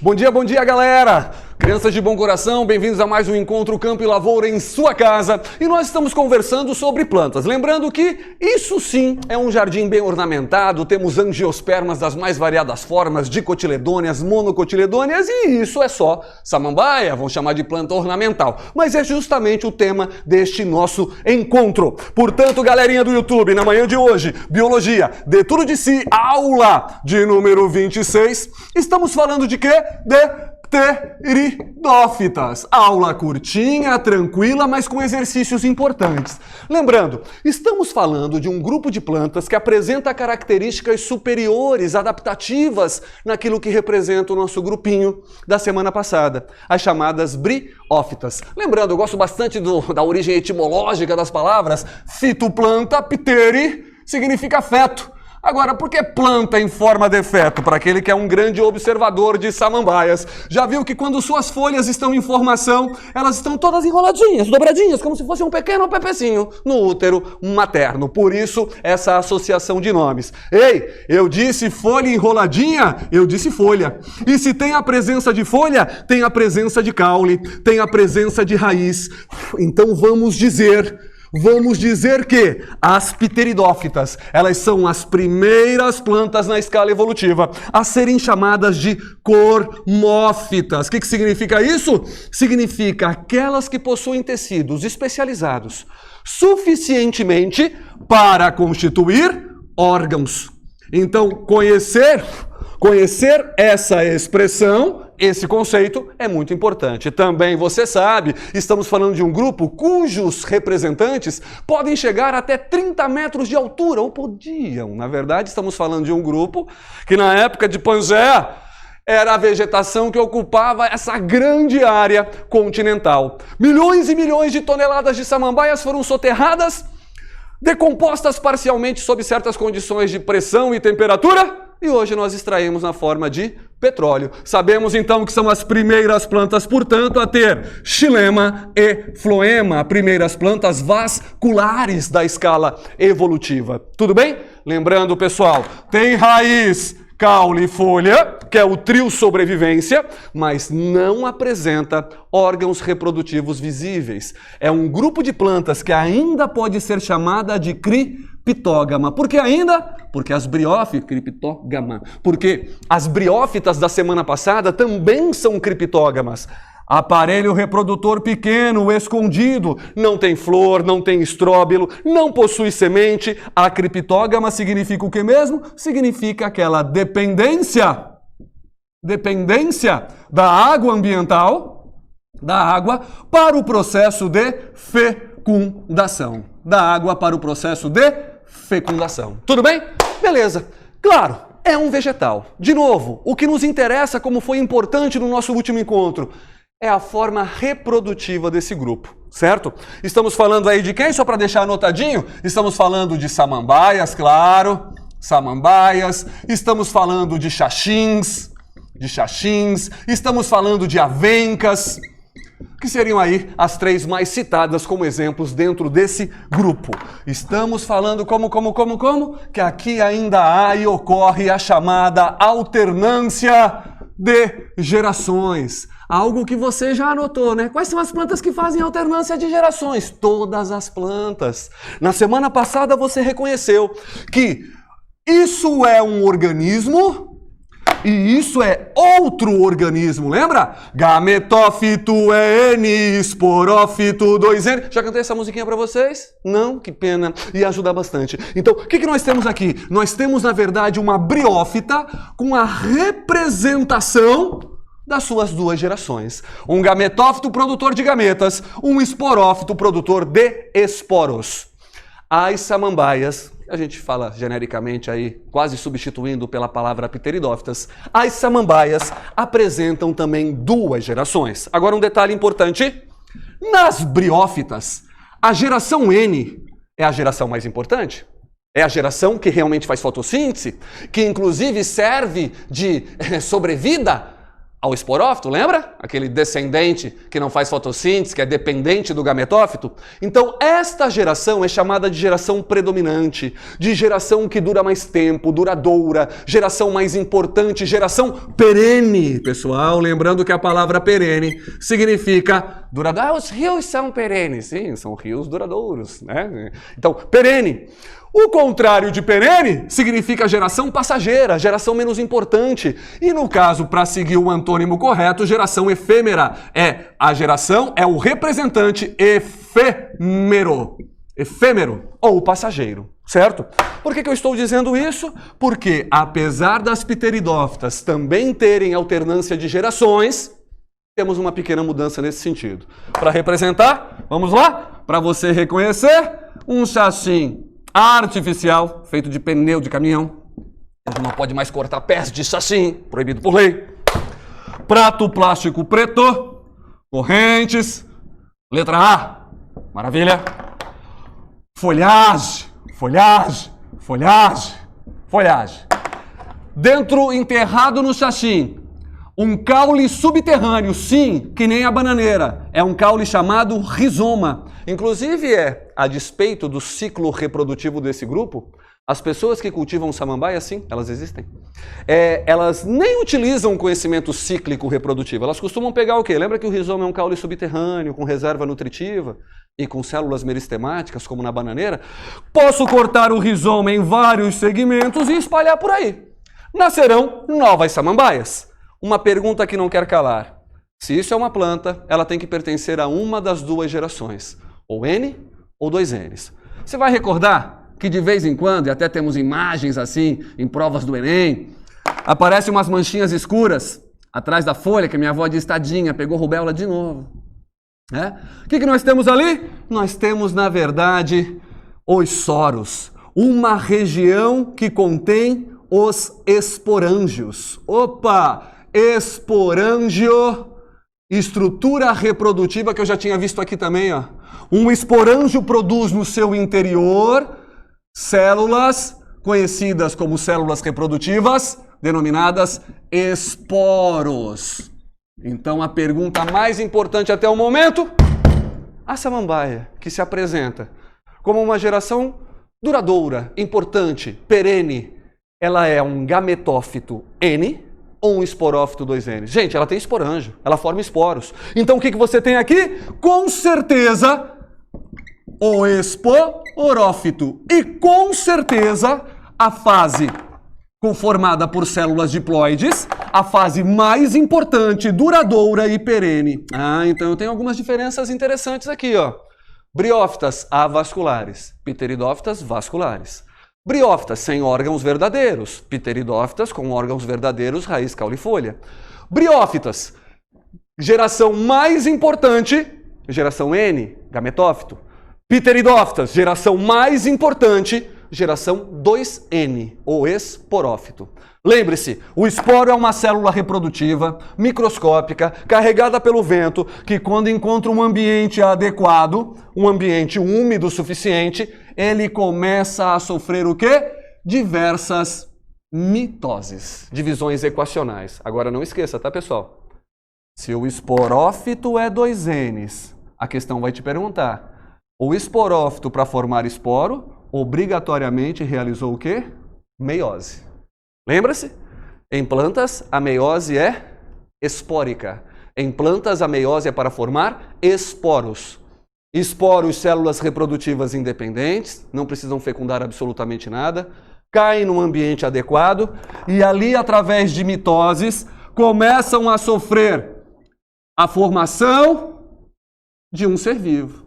Bom dia, galera! Crianças de bom coração, bem-vindos a mais um Encontro Campo e Lavoura em sua casa. E nós estamos conversando sobre plantas. Lembrando que isso sim é um jardim bem ornamentado, temos angiospermas das mais variadas formas, dicotiledôneas, monocotiledôneas, e isso é só samambaia, vamos chamar de planta ornamental. Mas é justamente o tema deste nosso encontro. Portanto, galerinha do YouTube, na manhã de hoje, Biologia, Dê Tudo de Si, aula de número 26, estamos falando de quê? De pteridófitas. Aula curtinha, tranquila, mas com exercícios importantes. Lembrando, estamos falando de um grupo de plantas que apresenta características superiores, adaptativas, naquilo que representa o nosso grupinho da semana passada, as chamadas briófitas. Lembrando, eu gosto bastante da origem etimológica das palavras. Fitoplanta, pteri, significa feto. Agora, por que planta em forma de feto? Para aquele que é um grande observador de samambaias. Já viu que quando suas folhas estão em formação, elas estão todas enroladinhas, dobradinhas, como se fosse um pequeno pepecinho no útero materno. Por isso, essa associação de nomes. Ei, eu disse folha enroladinha? Eu disse folha. E se tem a presença de folha, tem a presença de caule, tem a presença de raiz. Então vamos dizer que as pteridófitas, elas são as primeiras plantas na escala evolutiva a serem chamadas de cormófitas. O que significa isso? Significa aquelas que possuem tecidos especializados suficientemente para constituir órgãos. Então, conhecer essa expressão, esse conceito é muito importante. Também você sabe, estamos falando de um grupo cujos representantes podem chegar até 30 metros de altura, ou podiam. Na verdade, estamos falando de um grupo que na época de Pangeia era a vegetação que ocupava essa grande área continental. Milhões e milhões de toneladas de samambaias foram soterradas, decompostas parcialmente sob certas condições de pressão e temperatura, e hoje nós extraímos na forma de petróleo. Sabemos então que são as primeiras plantas, portanto, a ter xilema e floema, primeiras plantas vasculares da escala evolutiva. Tudo bem? Lembrando, pessoal, tem raiz, caule e folha, que é o trio sobrevivência, mas não apresenta órgãos reprodutivos visíveis. É um grupo de plantas que ainda pode ser chamada de criptógama. Por que ainda? Porque as briófitas da semana passada também são criptógamas. Aparelho reprodutor pequeno, escondido, não tem flor, não tem estróbilo, não possui semente. A criptógama significa o que mesmo? Significa aquela dependência da água ambiental, da água, para o processo de fecundação. Da água para o processo de fecundação. Tudo bem? Beleza. Claro, é um vegetal. De novo, o que nos interessa, como foi importante no nosso último encontro, é a forma reprodutiva desse grupo, certo? Estamos falando aí de quem? Só para deixar anotadinho, estamos falando de samambaias, claro, samambaias, estamos falando de xaxins, estamos falando de avencas, que seriam aí as três mais citadas como exemplos dentro desse grupo. Estamos falando como? Que aqui ainda há e ocorre a chamada alternância de gerações. Algo que você já anotou, né? Quais são as plantas que fazem alternância de gerações? Todas as plantas. Na semana passada você reconheceu que isso é um organismo e isso é outro organismo, lembra? Gametófito é N, esporófito 2N. Já cantei essa musiquinha para vocês? Não? Que pena. Ia ajudar bastante. Então, o que nós temos aqui? Nós temos, na verdade, uma briófita com a representação das suas duas gerações. Um gametófito produtor de gametas, um esporófito produtor de esporos. As samambaias, a gente fala genericamente aí, quase substituindo pela palavra pteridófitas, as samambaias apresentam também duas gerações. Agora um detalhe importante, nas briófitas, a geração N é a geração mais importante. É a geração que realmente faz fotossíntese, que inclusive serve de sobrevida ao esporófito, lembra? Aquele descendente que não faz fotossíntese, que é dependente do gametófito. Então, esta geração é chamada de geração predominante, de geração que dura mais tempo, duradoura, geração mais importante, geração perene, pessoal. Lembrando que a palavra perene significa duradouro. Ah, os rios são perenes. Sim, são rios duradouros, né? Então, perene. O contrário de perene significa geração passageira, geração menos importante. E no caso, para seguir o antônimo correto, geração efêmera. A geração é o representante efêmero. Efêmero ou passageiro, certo? Por que eu estou dizendo isso? Porque apesar das pteridófitas também terem alternância de gerações, temos uma pequena mudança nesse sentido. Para representar, vamos lá? Para você reconhecer, um chassim artificial, feito de pneu de caminhão. A gente não pode mais cortar pés de chassim, proibido por lei. Prato plástico preto, correntes, letra A, maravilha. Folhagem, folhagem, folhagem, folhagem. Dentro, enterrado no chassim, um caule subterrâneo, sim, que nem a bananeira. É um caule chamado rizoma. Inclusive, a despeito do ciclo reprodutivo desse grupo, as pessoas que cultivam samambaia, sim, elas existem. Elas nem utilizam o conhecimento cíclico reprodutivo. Elas costumam pegar o quê? Lembra que o rizoma é um caule subterrâneo, com reserva nutritiva e com células meristemáticas, como na bananeira? Posso cortar o rizoma em vários segmentos e espalhar por aí. Nascerão novas samambaias. Uma pergunta que não quer calar. Se isso é uma planta, ela tem que pertencer a uma das duas gerações, ou N ou 2 Ns. Você vai recordar que de vez em quando, e até temos imagens assim em provas do Enem, aparecem umas manchinhas escuras atrás da folha, que a minha avó diz, tadinha, pegou rubéola de novo. O que nós temos ali? Nós temos, na verdade, os soros, uma região que contém os esporângios. Opa! Esporângio, estrutura reprodutiva que eu já tinha visto aqui também, ó. Um esporângio produz no seu interior células conhecidas como células reprodutivas, denominadas esporos. Então a pergunta mais importante até o momento, a samambaia, que se apresenta como uma geração duradoura, importante, perene, ela é um gametófito N, ou um esporófito 2N? Gente, ela tem esporângio, ela forma esporos. Então o que você tem aqui? Com certeza, o esporófito. E com certeza, a fase conformada por células diploides, a fase mais importante, duradoura e perene. Então eu tenho algumas diferenças interessantes aqui, ó. Briófitas avasculares, pteridófitas vasculares. Briófitas sem órgãos verdadeiros, pteridófitas com órgãos verdadeiros, raiz, caule e folha. Briófitas, geração mais importante, geração N, gametófito. Pteridófitas, geração mais importante, geração 2N, ou esporófito. Lembre-se, o esporo é uma célula reprodutiva, microscópica, carregada pelo vento, que quando encontra um ambiente adequado, um ambiente úmido o suficiente, ele começa a sofrer o quê? Diversas mitoses, divisões equacionais. Agora não esqueça, tá, pessoal? Se o esporófito é 2Ns, a questão vai te perguntar, o esporófito para formar esporo, obrigatoriamente realizou o quê? Meiose. Lembra-se? Em plantas, a meiose é espórica. Em plantas, a meiose é para formar esporos. Esporos, células reprodutivas independentes, não precisam fecundar absolutamente nada, caem num ambiente adequado e ali, através de mitoses, começam a sofrer a formação de um ser vivo.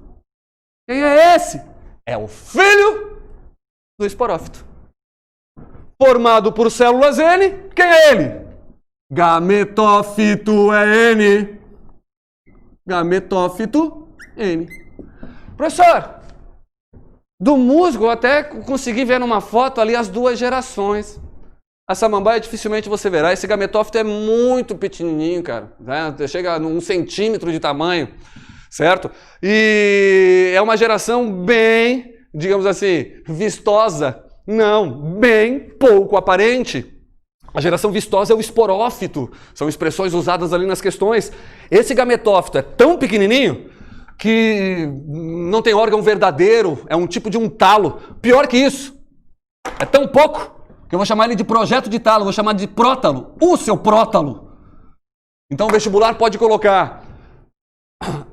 Quem é esse? É o filho do esporófito. Formado por células N, quem é ele? Gametófito é N. Gametófito N. Professor, do musgo eu até consegui ver numa foto ali as duas gerações. A samambaia dificilmente você verá. Esse gametófito é muito pequenininho, cara. Né? Chega a 1 centímetro de tamanho, certo? E é uma geração bem, digamos assim, vistosa. Não, bem pouco aparente. A geração vistosa é o esporófito. São expressões usadas ali nas questões. Esse gametófito é tão pequenininho que não tem órgão verdadeiro, é um tipo de um talo. Pior que isso, é tão pouco que eu vou chamar ele de projeto de talo, vou chamar de prótalo. O seu prótalo. Então o vestibular pode colocar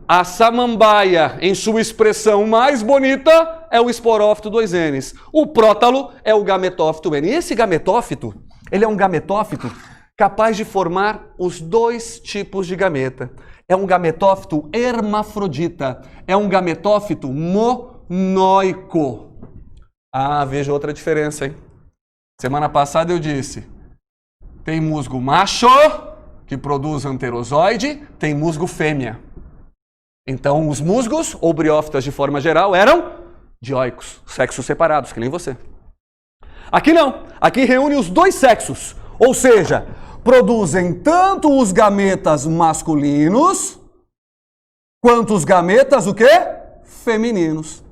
a samambaia, em sua expressão mais bonita, é o esporófito 2Ns. O prótalo é o gametófito N. E esse gametófito, ele é um gametófito capaz de formar os dois tipos de gameta. É um gametófito hermafrodita. É um gametófito monóico. Ah, veja outra diferença, hein? Semana passada eu disse, tem musgo macho, que produz anterozoide, tem musgo fêmea. Então, os musgos, ou briófitas de forma geral, eram dioicos, sexos separados, que nem você. Aqui não. Aqui reúne os dois sexos. Ou seja, produzem tanto os gametas masculinos, quanto os gametas, o quê? Femininos.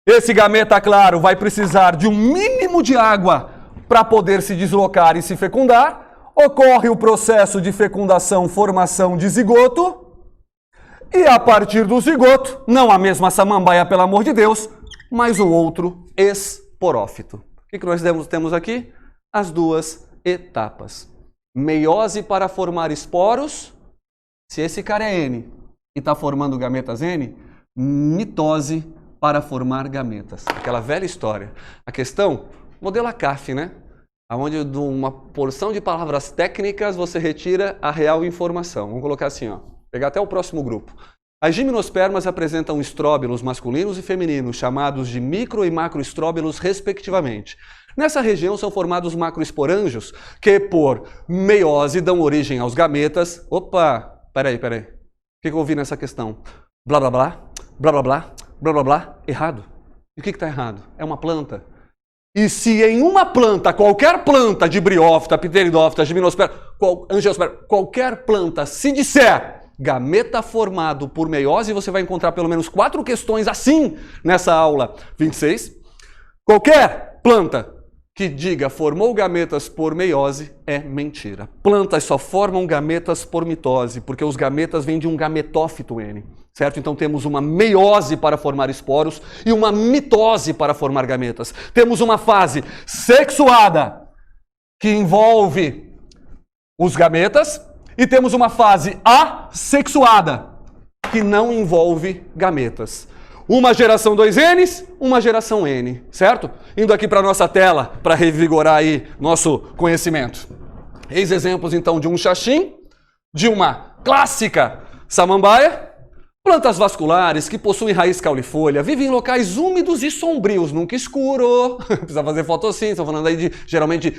Esse gameta, claro, vai precisar de um mínimo de água para poder se deslocar e se fecundar. Ocorre o processo de fecundação, formação de zigoto. E a partir do zigoto, não a mesma samambaia, pelo amor de Deus, mas o outro esporófito. O que nós temos aqui? As duas etapas. Meiose para formar esporos, se esse cara é N e está formando gametas N, mitose para formar gametas. Aquela velha história. A questão, modelo ACAF, né? Onde de uma porção de palavras técnicas você retira a real informação. Vamos colocar assim, ó. Pegar até o próximo grupo. As gimnospermas apresentam estróbilos masculinos e femininos, chamados de micro e macroestróbilos, respectivamente. Nessa região são formados macroesporângios, que por meiose dão origem aos gametas. Opa, peraí. O que eu ouvi nessa questão? Blá, blá, blá, blá, blá, blá, blá, blá, blá, errado. E o que está errado? É uma planta. E se em uma planta, qualquer planta de briófita, pteridófita, gimnosperma, angiosperma, qualquer planta, se disser gameta formado por meiose, você vai encontrar pelo menos 4 questões assim nessa aula 26. Qualquer planta que diga formou gametas por meiose é mentira. Plantas só formam gametas por mitose, porque os gametas vêm de um gametófito N, certo? Então temos uma meiose para formar esporos e uma mitose para formar gametas. Temos uma fase sexuada que envolve os gametas e temos uma fase assexuada que não envolve gametas. Uma geração 2Ns, uma geração N, certo? Indo aqui para a nossa tela para revigorar aí nosso conhecimento. Eis exemplos então de um xaxim, de uma clássica samambaia. Plantas vasculares que possuem raiz caulifolha, vivem em locais úmidos e sombrios, nunca escuro. Precisa fazer fotossíntese, estão falando aí de, geralmente,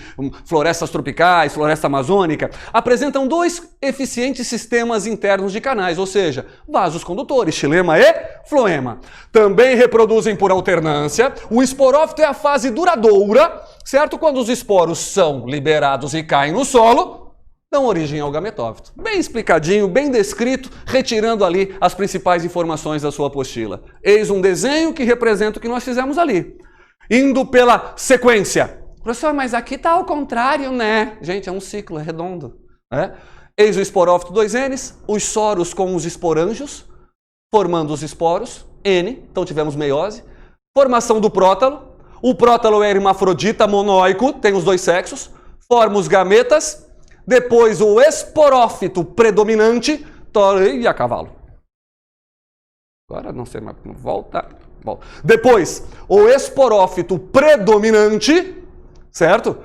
florestas tropicais, floresta amazônica. Apresentam 2 eficientes sistemas internos de canais, ou seja, vasos condutores, xilema e floema. Também reproduzem por alternância. O esporófito é a fase duradoura, certo? Quando os esporos são liberados e caem no solo, dão origem ao gametófito. Bem explicadinho, bem descrito, retirando ali as principais informações da sua apostila. Eis um desenho que representa o que nós fizemos ali. Indo pela sequência. Professor, mas aqui está ao contrário, né? Gente, é um ciclo, é redondo. Eis o esporófito 2Ns, os soros com os esporângios, formando os esporos, N, então tivemos meiose. Formação do prótalo. O prótalo é hermafrodita, monóico, tem os 2 sexos. Forma os gametas. Depois o esporófito predominante, e a cavalo. Agora não sei mais, volta. Depois, o esporófito predominante, certo?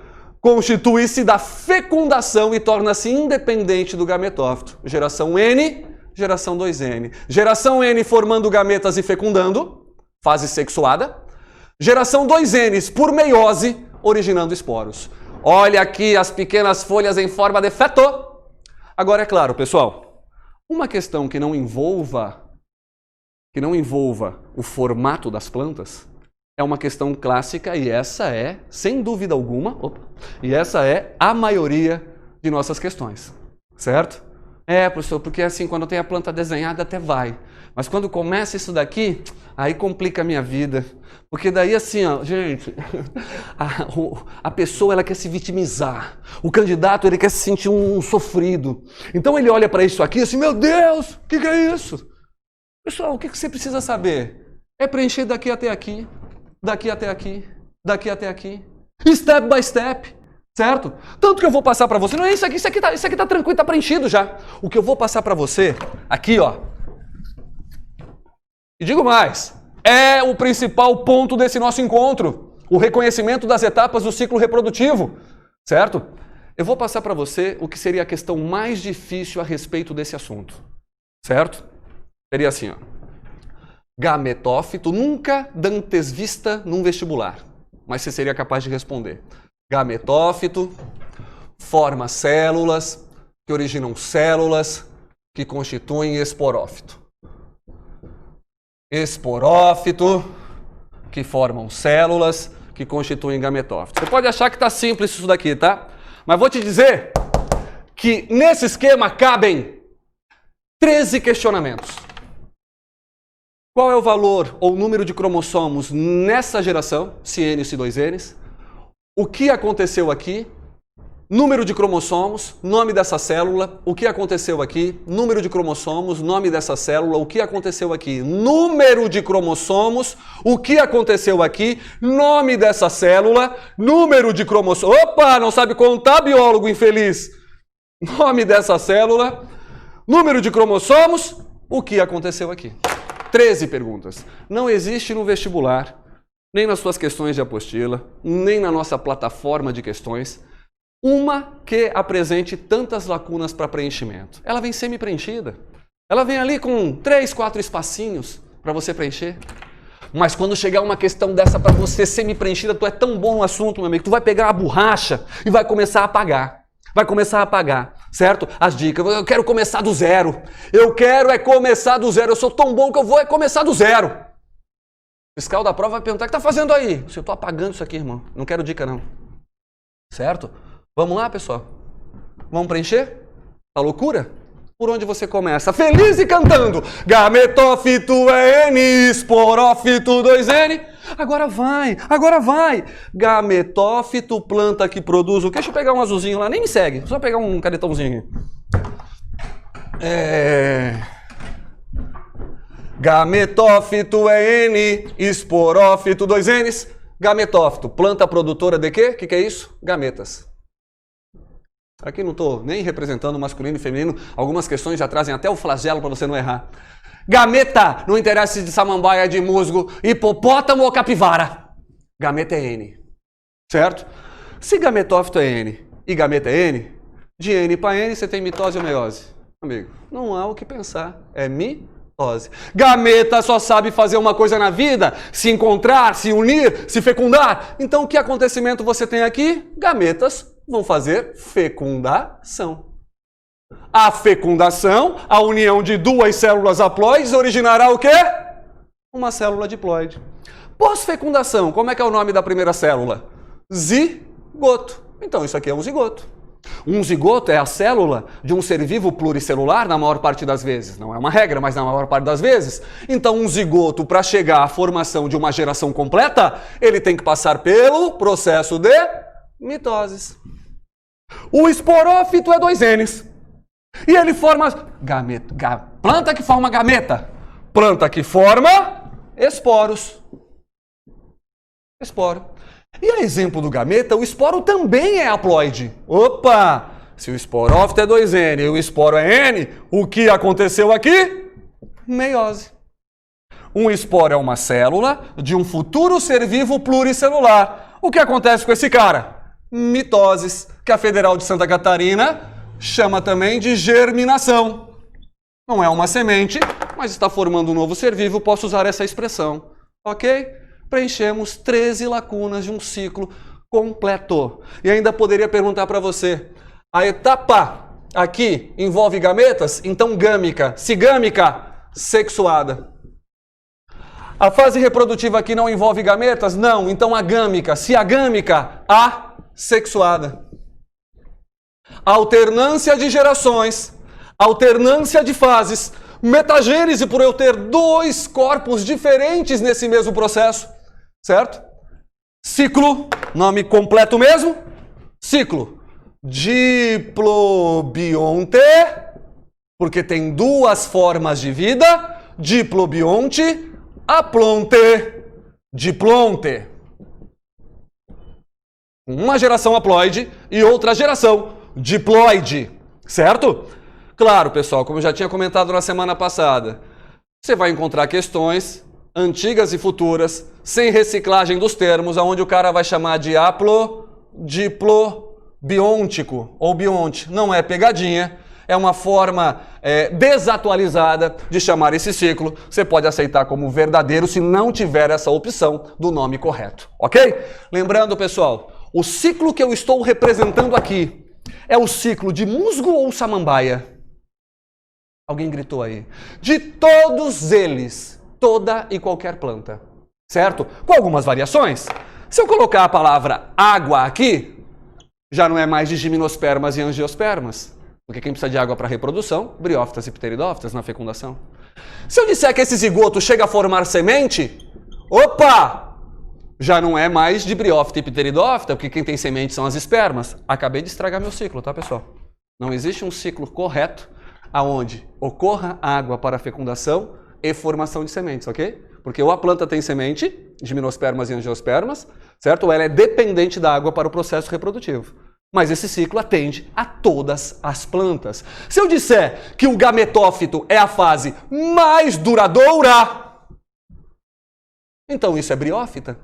Constitui-se da fecundação e torna-se independente do gametófito. Geração N, geração 2N. Geração N formando gametas e fecundando, fase sexuada. Geração 2Ns por meiose, originando esporos. Olha aqui as pequenas folhas em forma de feto. Agora, é claro, pessoal, uma questão que não envolva o formato das plantas é uma questão clássica e essa é, sem dúvida alguma, e essa é a maioria de nossas questões, certo? É, professor, porque assim, quando tem a planta desenhada até vai. Mas quando começa isso daqui, aí complica a minha vida. Porque daí assim, ó, gente, a pessoa ela quer se vitimizar. O candidato ele quer se sentir um sofrido. Então ele olha para isso aqui assim, meu Deus, o que é isso? Pessoal, o que você precisa saber? É preencher daqui até aqui, daqui até aqui, daqui até aqui. Step by step, certo? Tanto que eu vou passar para você, não é isso aqui tá tranquilo, tá preenchido já. O que eu vou passar para você, aqui ó, e digo mais, é o principal ponto desse nosso encontro, o reconhecimento das etapas do ciclo reprodutivo, certo? Eu vou passar para você o que seria a questão mais difícil a respeito desse assunto, certo? Seria assim, ó, gametófito, nunca dantes vista num vestibular, mas você seria capaz de responder. Gametófito forma células que originam células que constituem esporófito. Esporófito que formam células que constituem gametófito. Você pode achar que está simples isso daqui, tá? Mas vou te dizer que nesse esquema cabem 13 questionamentos. Qual é o valor ou número de cromossomos nessa geração, se N e se 2Ns? O que aconteceu aqui? Número de cromossomos, nome dessa célula, o que aconteceu aqui? Número de cromossomos, nome dessa célula, o que aconteceu aqui? Número de cromossomos, o que aconteceu aqui? Nome dessa célula, número de cromossomos. Opa, não sabe contar, biólogo infeliz? Nome dessa célula, número de cromossomos, o que aconteceu aqui? 13 perguntas. Não existe no vestibular, nem nas suas questões de apostila, nem na nossa plataforma de questões, uma que apresente tantas lacunas para preenchimento. Ela vem semi-preenchida. Ela vem ali com 3, 4 espacinhos para você preencher. Mas quando chegar uma questão dessa para você semi-preenchida, tu é tão bom no assunto, meu amigo, tu vai pegar a borracha e vai começar a apagar. Vai começar a apagar, certo? As dicas. Eu quero começar do zero. Eu quero é começar do zero. Eu sou tão bom que eu vou é começar do zero. O fiscal da prova vai perguntar: o que está fazendo aí? Eu estou apagando isso aqui, irmão. Não quero dica, não. Certo? Vamos lá, pessoal? Vamos preencher? A loucura? Por onde você começa? Feliz e cantando. Gametófito é N, esporófito 2N. Agora vai, agora vai. Gametófito, planta que produz o quê? Deixa eu pegar um azulzinho lá, nem me segue. Só pegar um canetãozinho. Gametófito é N, esporófito 2Ns. Gametófito, planta produtora de quê? O que é isso? Gametas. Aqui não estou nem representando masculino e feminino. Algumas questões já trazem até o flagelo para você não errar. Gameta, não interessa se de samambaia, de musgo, hipopótamo ou capivara. Gameta é N. Certo? Se gametófito é N e gameta é N, de N para N você tem mitose ou meiose? Amigo, não há o que pensar. É mitose. Gameta só sabe fazer uma coisa na vida: se encontrar, se unir, se fecundar. Então que acontecimento você tem aqui? Gametas vão fazer fecundação. A fecundação, a união de duas células haploides, originará o quê? Uma célula diploide. Pós-fecundação, como é que é o nome da primeira célula? Zigoto. Então isso aqui é um zigoto. Um zigoto é a célula de um ser vivo pluricelular na maior parte das vezes. Não é uma regra, mas na maior parte das vezes. Então um zigoto, para chegar à formação de uma geração completa, ele tem que passar pelo processo de mitoses. O esporófito é 2Ns. E ele forma planta que forma gameta. Planta que forma esporos. Esporo. E a exemplo do gameta, o esporo também é haploide. Opa! Se o esporófito é 2N e o esporo é N, o que aconteceu aqui? Meiose. Um esporo é uma célula de um futuro ser vivo pluricelular. O que acontece com esse cara? Mitoses, que a Federal de Santa Catarina chama também de germinação. Não é uma semente, mas está formando um novo ser vivo, posso usar essa expressão. Ok? Preenchemos 13 lacunas de um ciclo completo. E ainda poderia perguntar para você: a etapa aqui envolve gametas? Então gâmica. Se gâmica, sexuada. A fase reprodutiva aqui não envolve gametas? Não. Então agâmica. Se agâmica, assexuada. Alternância de gerações. alternância de fases, metagênese por eu ter dois corpos diferentes nesse mesmo processo, certo? Ciclo, nome completo mesmo, ciclo diplobionte, porque tem duas formas de vida, diplobionte, aplonte, diplonte. Uma geração haploide e outra geração diploide, certo? Claro, pessoal, como eu já tinha comentado na semana passada, você vai encontrar questões antigas e futuras, sem reciclagem dos termos, onde o cara vai chamar de diplobiontico ou bionte. Não é pegadinha, é uma forma desatualizada de chamar esse ciclo. Você pode aceitar como verdadeiro se não tiver essa opção do nome correto, ok? Lembrando, pessoal, o ciclo que eu estou representando aqui é o ciclo de musgo ou samambaia? Alguém gritou aí. De todos eles, toda e qualquer planta, certo? Com algumas variações. Se eu colocar a palavra água aqui, já não é mais de gimnospermas e angiospermas, porque quem precisa de água para reprodução, briófitas e pteridófitas na fecundação. Se eu disser que esse zigoto chega a formar semente, opa! Já não é mais de briófita e pteridófita, porque quem tem semente são as espermas. Acabei de estragar meu ciclo, tá, pessoal? Não existe um ciclo correto aonde ocorra água para fecundação e formação de sementes, ok? Porque ou a planta tem semente, gimnospermas e angiospermas, certo? Ou ela é dependente da água para o processo reprodutivo. Mas esse ciclo atende a todas as plantas. Se eu disser que o gametófito é a fase mais duradoura, então isso é briófita.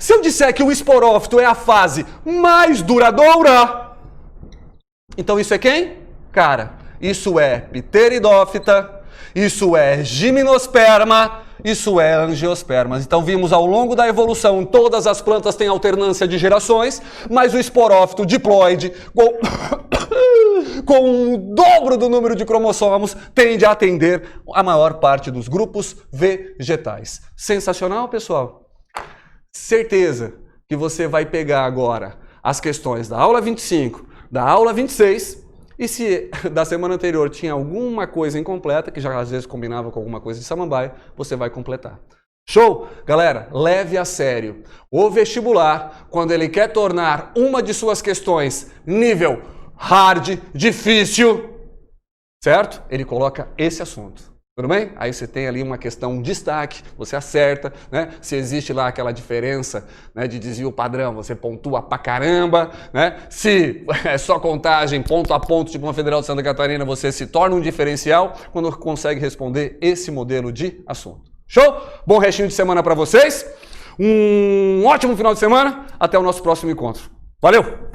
Se eu disser que o esporófito é a fase mais duradoura, então isso é quem? Cara, isso é pteridófita, isso é gimnosperma, isso é angiospermas. Então vimos ao longo da evolução, todas as plantas têm alternância de gerações, mas o esporófito diploide, com o dobro do número de cromossomos, tende a atender a maior parte dos grupos vegetais. Sensacional, pessoal? Certeza que você vai pegar agora as questões da aula 25, da aula 26, e se da semana anterior tinha alguma coisa incompleta, que já às vezes combinava com alguma coisa de samambaia, você vai completar. Show? Galera, leve a sério. O vestibular, quando ele quer tornar uma de suas questões nível hard, difícil, certo? Ele coloca esse assunto. Tudo bem? Aí você tem ali uma questão, um destaque, você acerta, né? Se existe lá aquela diferença, né, de desvio padrão, você pontua pra caramba, né? Se é só contagem ponto a ponto, tipo uma Federal de Santa Catarina, você se torna um diferencial quando consegue responder esse modelo de assunto. Show? Bom restinho de semana para vocês, um ótimo final de semana, até o nosso próximo encontro. Valeu!